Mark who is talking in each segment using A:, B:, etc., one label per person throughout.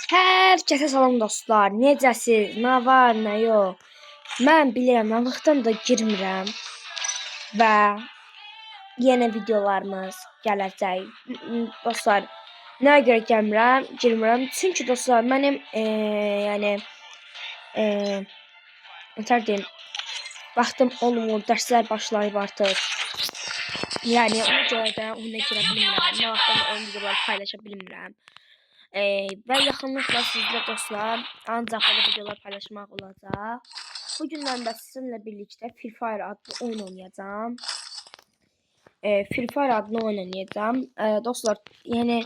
A: Herkese salam dostlar. Necəsiz? Nə var, nə yox? Mən bilirəm, mən vaxtdan da girmirəm və yeni videolarımız gələcək. Dostlar, nəyə görə girmirəm? Çünki dostlar, mənim nətər deyim, vaxtım olmur, dərslər başlayıb artıq. Yəni ona görə də ona girə bilmirəm. Nə vaxtdan oyun videoları paylaşa bilmirəm. Və yaxınlıqla sizlə dostlar, ancaq belə videolar paylaşmaq olacaq. Bugündən də sizinlə birlikdə Free Fire adlı oyun oynayacağam. Free Fire adlı oyun oynayacağam. Dostlar, yəni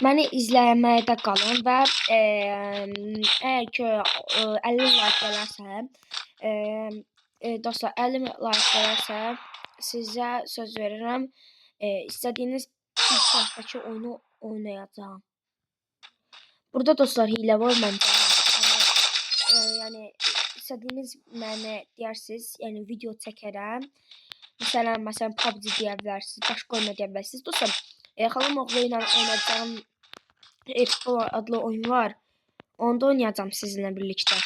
A: məni izləməkdə qalın və əgər ki 50 like gələrsə, dostlar 50 like gələrsə sizə söz verirəm, istədiyiniz bir saatdakı oyunu oynayacağam. Burada dostlar hile var məncə. Yəni istədiyiniz mənə deyirsiniz, yəni video çəkərəm. Məsələn PUBG deyə bilərsiniz, başqa oyun deyə bilərsiniz. Dostlar, xalam oğlu ilə oynayacağım F4 adlı oyun var. Onda oynayacağım sizinlə birlikdə.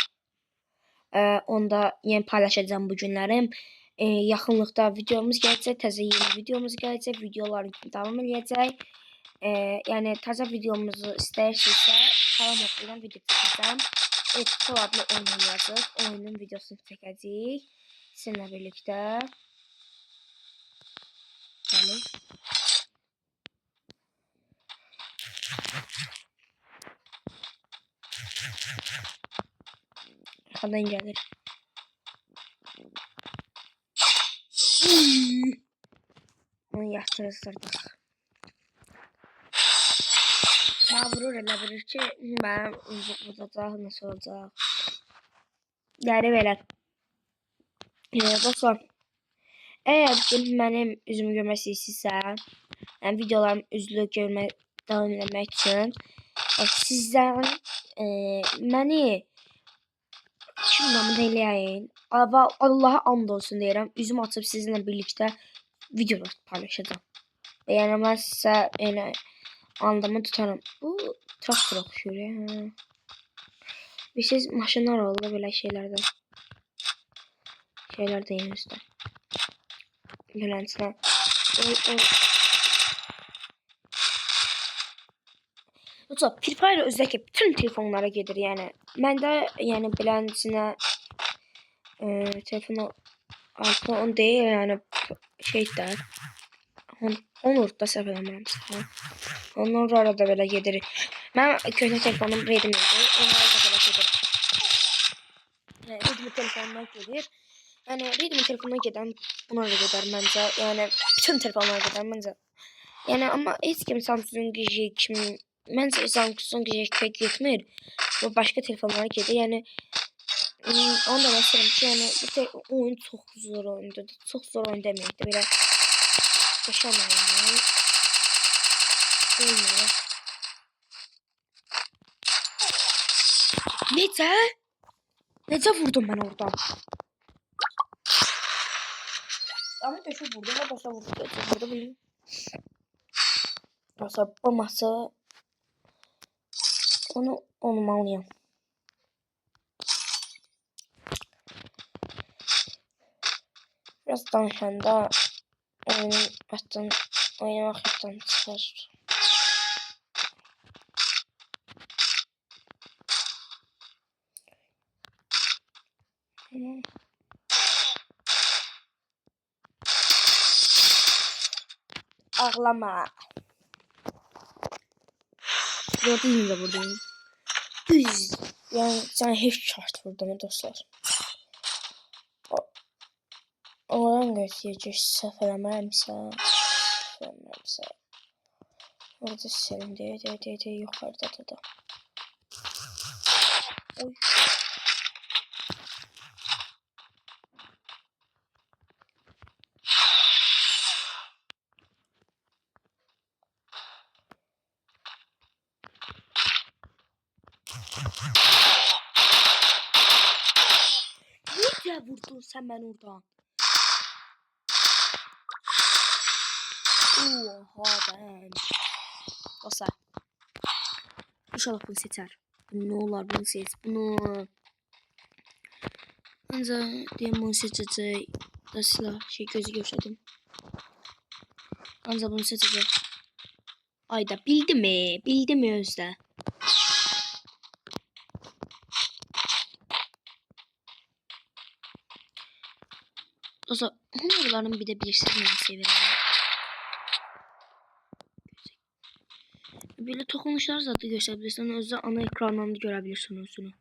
A: Onda yəni paylaşacağım bu günlərim. Yaxınlıqda videomuz gələcək, təzə yeni videomuz gələcək, videolar davam edəcək. Yəni təzə videomuzu istəyirsinizsə, xalam oğlundan video çəkəcəm. F4 adlı oyun oynayacaq. Oyunun videosunu çəkəcəyik sizinlə birlikdə. Bəli. Arxadan gəlir. Onu yaxşılaşdırdıq. Mənə vurur, elə bilir ki, mənim vuracaq, nasıl olacaq. Yəni belə. Dostlar, əgər ki mənim üzümü görmək istəyirsinizsə, yəni videolarım üzlü görmək, davam etmək üçün sizdən məni kimdən eləyin. Allah'a and olsun deyirəm, üzümü açıb sizinlə birlikdə videolar paylaşacağım. Yəni mən sizə yəni andımı tutarım. Bu traktor oxşuyur. Siz maşınlar oldu belə şeylərdə. Şeylər deyin üstə. Gələnsinə. Yoksa Free Fire özdəki bütün telefonlara gedir yəni. Məndə yəni bilənsinə telefonu altına on deyil yəni şeydə. Onu da səhv eləmirəmsə. Onlar arada belə gedir. Mən köhnə telefonum Redmi idi. Onlar da belə gedir. Redmi telefonuna gedir. Yəni Redmi telefonuna gedən buna da gedər məncə. Yəni bütün telefonlara gedər məncə. Yəni amma heç kim Samsung kimi məncə Samsung getmir. Bu başqa telefonlara gedir. Yəni onu da məsələn ki, yəni bu oyun çox zor oyundur. Çox zor oyun deməyək də belə qəşəng oyundur. Olmuyor. Necə vurdum mən oradan? Ama köşe vurdum ve başa vurdu bilin. Başa olmazsa onu olmalıyım. Biraz danışanda oyunun baştan oynamak için çıkar. Ağlama. Gördüğünüz gibi buradayım. Yani sana hiç şart vurdum dostlar. Oradan göstereceğiz səhv eləmirəmsə. Orada senin de yukarıda da. Oy. Niye vurdun sen ben oradan? Oha ben. Dostlar. İnşallah bunu seçer. Ne olar bunu seç. Bunu. Ancak diye bunu seçecek. Da silah şey gözü gösterdim. Ancak bunu seçecek. Ayda bildi mi? Bildi mi Özde? O zaman bunların bir de bilirsiniz severim. Böyle dokunuşlar zaten gösterebilirsin. Özde ana ekrandan da görebilirsin özünü.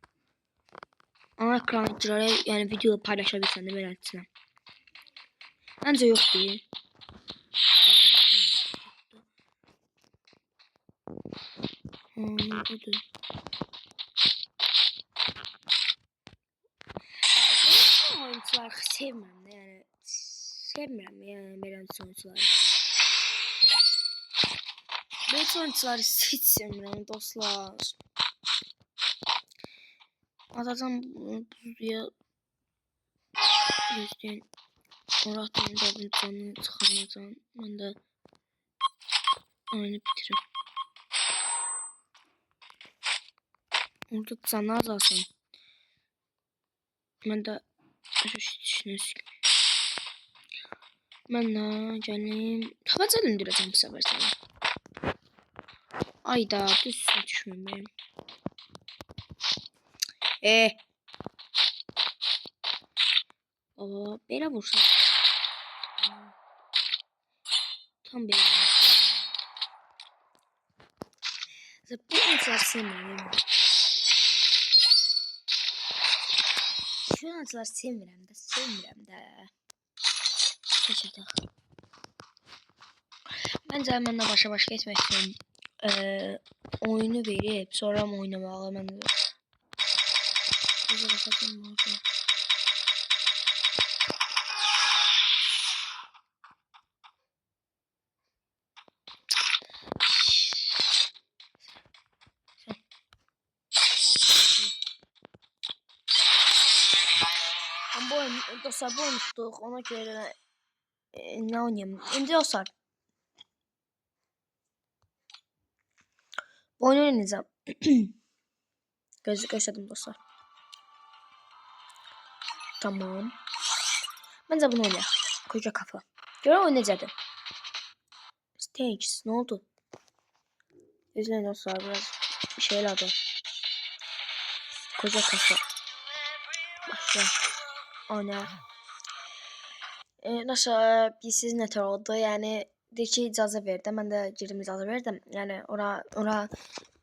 A: Ana ekranlara yani video paylaşabilirsin de böyle etsinler. Bence yok değil. Budur. Oyuncular sevmem de yani. Sevmem yani böyle oyuncuları. Böyle oyuncuları hiç sevmem dostlar. Atacağım buzluya. Gözleyin. Oraqdan da bunun canını çıxarmayacağım. Ben de oyunu bitirim. Orada canı azalsın. Ben de düşünürsün. Ben de gəlim. Tabaca döndürəcəm bu səfər səni. Ayda düz düşməyim. Baba belə vursa. Tam belə. Bu insanlar sevmirəm. Şu insanlar sevmirəm də. Keçirdik. Bence hemen de başa geçmek için oyunu verip sonra mı oynamalı ben de. Güzel bakacağım orada. Bu oyun dostlar bu oynadık ona göre ne oynayayım. İnce dostlar. Bu oyunu oynayacağım. Gösterdim dostlar. Tamam. Bence bunu oynayalım. Koca kafa. Göre oynayacaktım. Stakes ne oldu? İzleyin dostlar biraz bir şeyler oldu. Koca kafa. Başla. Oynar. Nasıl bilsiz ne oldu yani de ki icazə verdi. Ben de girdim icazə verdim. Yani ora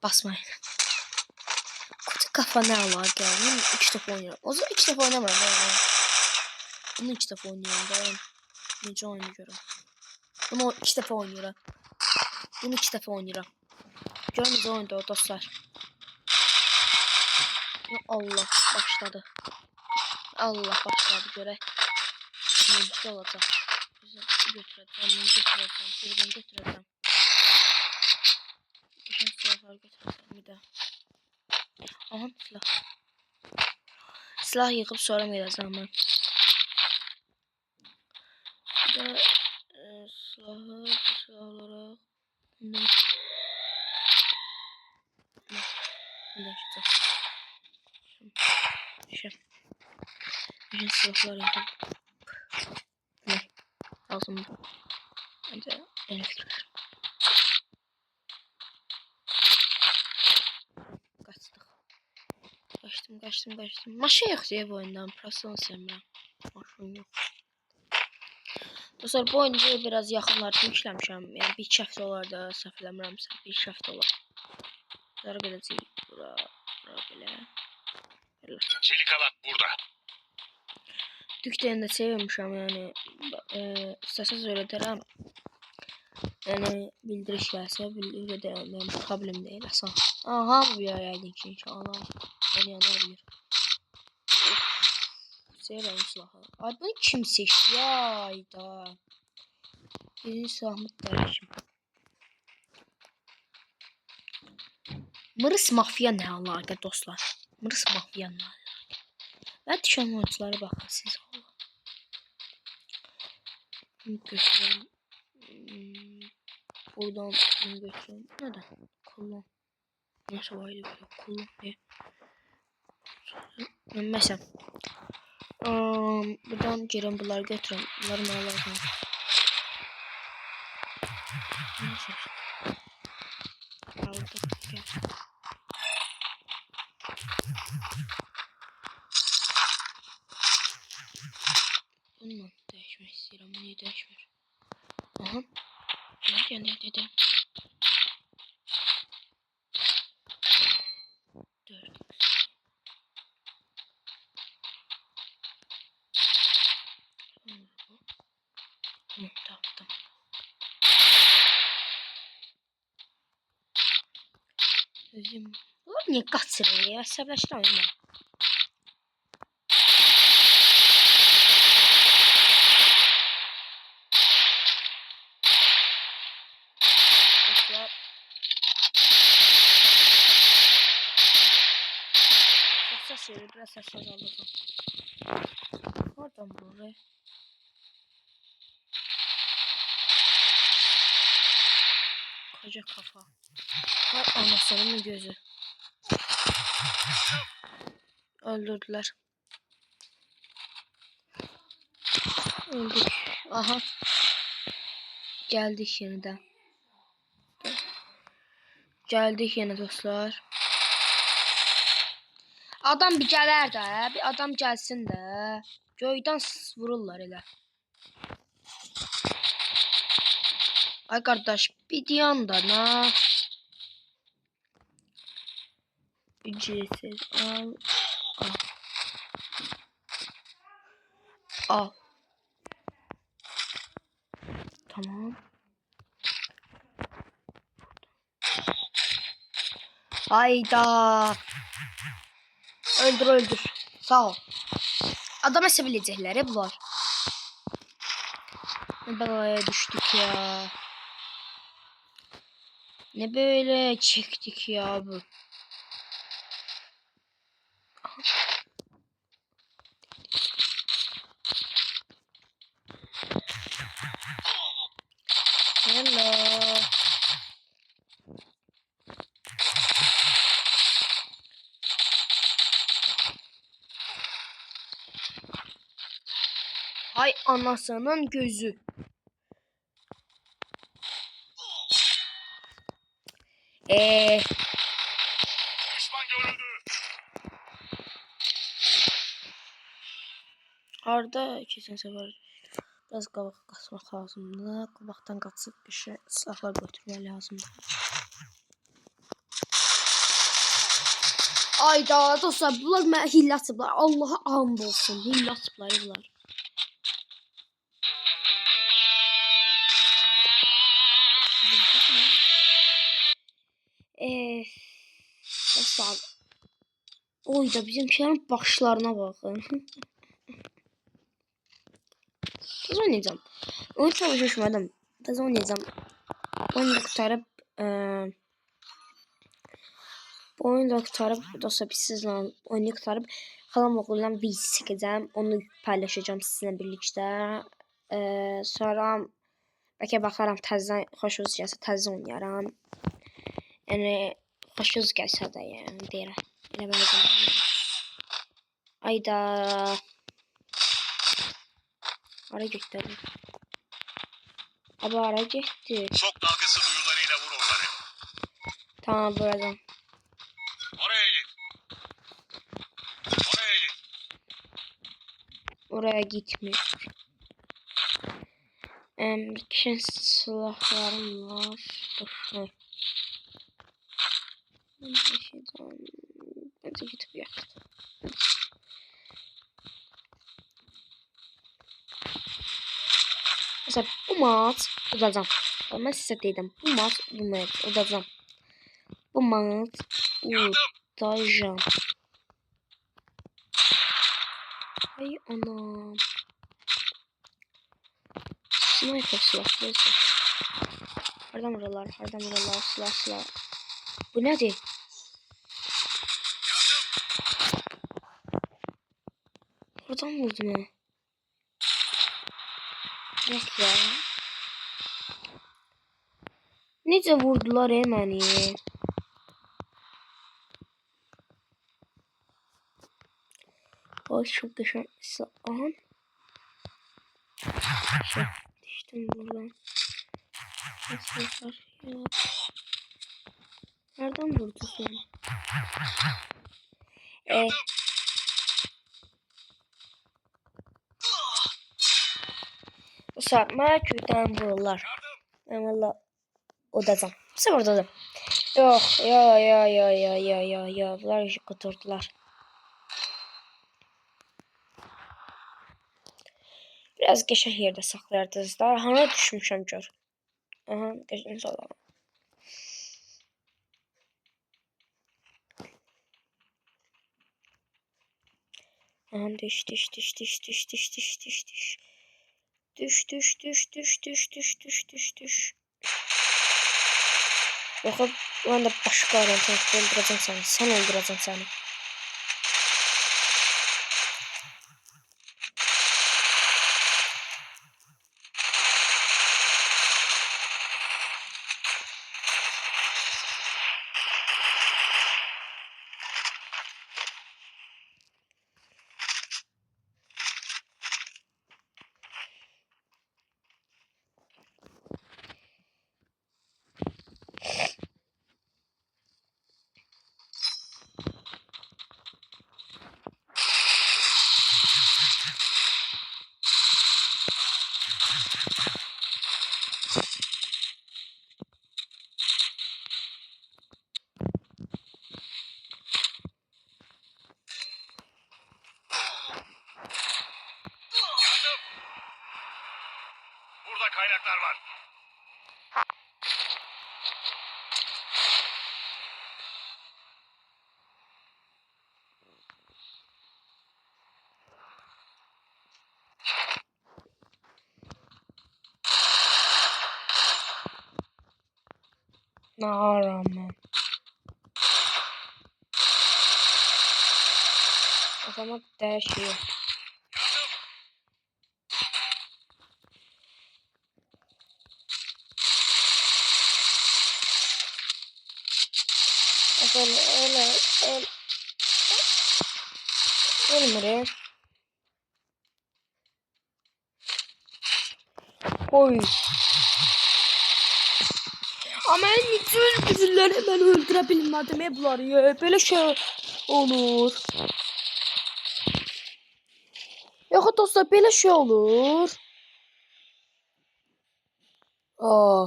A: basmayın. Koca kafa ne alaka? Bunu 2 defa oynuyorum. O zaman 2 defa oynamam yani. Bunu 2 defa oynuyorum. Ben nece oynuyorum. Bunu 2 defa oynuyorum. Bunu 2 defa oynuyorum. Görünüz oyunda dostlar. Allah başladı. Allah başladı göre. Ne olacak? Götüreceğim. Birden götüreceğim. Bütün silahları götüreceğim bir de. Aha silah. Silah yıkıp sonra mı geleceğim ben? Bir de silahı bu silah olarak bundan bütün silahlar yıkıp ne? Ağzımda. Bence en fikir. Kaçtım. Maşa yok diye bu oyundan. Prasyon sevmirəm. Maşın yok. Dostlar bu oyunu biraz yaxınlarda yükləmişəm. Yəni bir 2 həftə olar da səhv eləmirəmsə. Bir 2 həftə olar. Zara gedəcəyik. Bura belə.
B: Çelikalat burada.
A: Türkçəni də sevmişəm yəni. İstəsəz öyrədərəm. Yəni bildiriş gəlsə öyrədərəm. Yəni problem deyil asan. Aha bu bir yaydım ki inşallah. Oynayanlar bilir. Seyrəm silahı. Ay bunu kim seçti ya ayda. Birinci silahımı dəyişim. Mırıs mafya ne alaka dostlar? Mırıs mafya ne alaka? Ben düşen oyunculara bakın siz Allah. Bunu götüreyim. Buradan bunu götüreyim. Neden? Kullan. Nasıl böyle böyle kullan diye. Mesela buradan girin bunları götürün. Bunları mənə lazım. Neyse. Aldık. Gel. Bununla değişmek istiyorum. Bu niye değişmiyor? Aha. Gel. Dört. Taptım. Özüm. Bunlar niye kaçırıyor ya? Əsəbləşirəm ben. Dostlar. Çok ses veriyor. Biraz ses azalacağım. Oradan buraya. Koca kafa. Hay anasının gözü. Öldürdüler. Öldük. Aha. Geldik yeniden. Geldik yine dostlar. Adam bir gələr də. Bir adam gəlsin də. Göydən vururlar elə. Ay kardeş bir diyan da na. Ücretsiz al. Al. Al. Tamam. Hayda. Öldür. Sağ ol. Adam esebilecekler bunlar. Ne belaya düştük ya. Ne böyle çektik ya bu. Hello. Hay anasının gözü.
B: Düşman görüldü.
A: Harda kesin sefer biraz qabaq qaçmaq lazımdır. Qabaqdan qaçıb bir şey silahlar götürmək lazımdır. Ayda dostlar bunlar mənə hillə açıblar. Allaha and olsun. Hillə açıblar bunlar. Dostlar. Oyda bizimkilərin başlarına baxın. Tez oynayacağım. Oyun çok düşmedim. Tez oynayacağım. Oyunu kurtarıp oyunu kurtarıp dostlar biz sizle oyunu kurtarıp xalam oğlundan video çəkəcəm. Onu paylaşacağım sizinlə birlikdə. Sonra bəlkə baxaram təzədən xoşunuz gəlsə təzə oynayaram. Yəni xoşunuz gəlsə də yəni deyirəm. Elə belə deyirəm. Ayda. Ara gitti. Abi ara gitti.
B: Şok dalgası duyularıyla vur onları.
A: Tamam buradan.
B: Oraya git.
A: Oraya gitmiyor. Kişinin silahlarım var. Bence gidip yaktı. Mesela bu maç udacağım. Ben size dedim. Bu maç udacağım. Bu maç udacağım. Ay anam. Sniper silahı. Hardan buralar silah. Bu nedir? Buradan vurdum ha. Yok ya. Necə vurdular məni? O çok güzel. An. Düştüm buradan. Nasıl var ya? Nereden vurdu sen? Sarma köyden vururlar. Ben valla odacam. Sıfırdadım. Yok ya. Bunlar işi götürdüler. Biraz geçen yerde saklardınız da. Hana düşmüşəm gör. Aha, geçen sonra. Aha, düş. Düş. Yok, ben de başka adam öldüreceğim seni. Sen öldüreceğim seni.
B: Burada kaynaklar var.
A: Ne rağmen. Adama değişiyor. Öyle. Ölmüyor. Oy. Ama en güzel hemen öldürebilmedim bunları ya. Böyle şey olur. Yok dostlar böyle şey olur. Aa.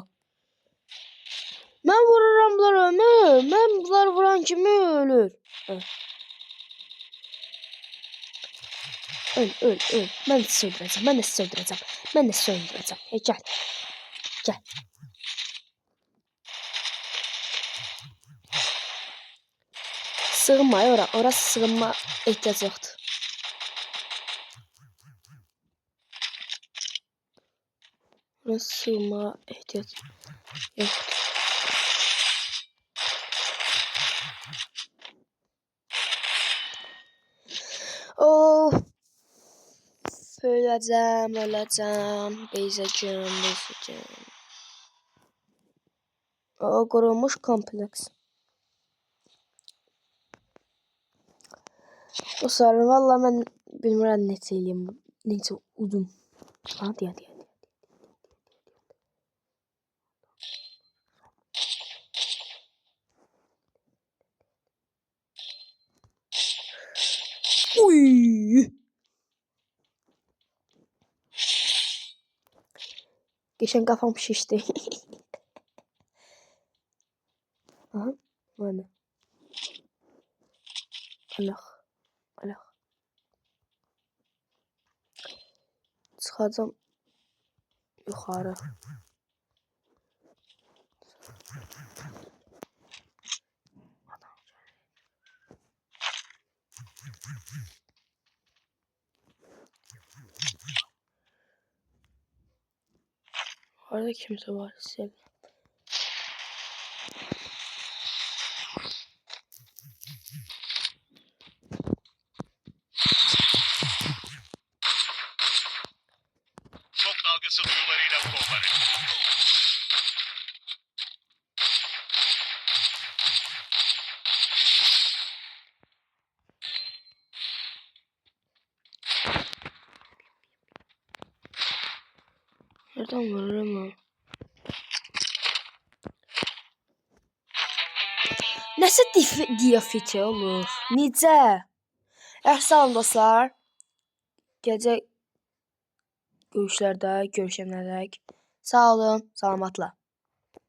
A: Ben vururam bunları ölür. Ben bunları vuran kimi ölür. Öl. Ben de söndüreceğim. Hey, gel. Sığınma orası sığınma ihtiyaç yoktu. Orası sığınma ihtiyaç yoktu. Of. Öleceğim. Bezeceğim. O korunmuş kompleks. Dostlar valla mən bilmirəm necə eləyim. Necə udum. Hadi. Uy. Geçen kafam şişti. Aha. Böyle. Allah. Çıxacam yuxarı. Orada kimsə var sil.
B: Şok dalgası duyularıyla vur onları.
A: Nereden vururum? Nəsə diyafiti olur. Necə? Sağ olun dostlar. Gələcək görüşlərdə görüşənədək. Sağ olun, salamatla.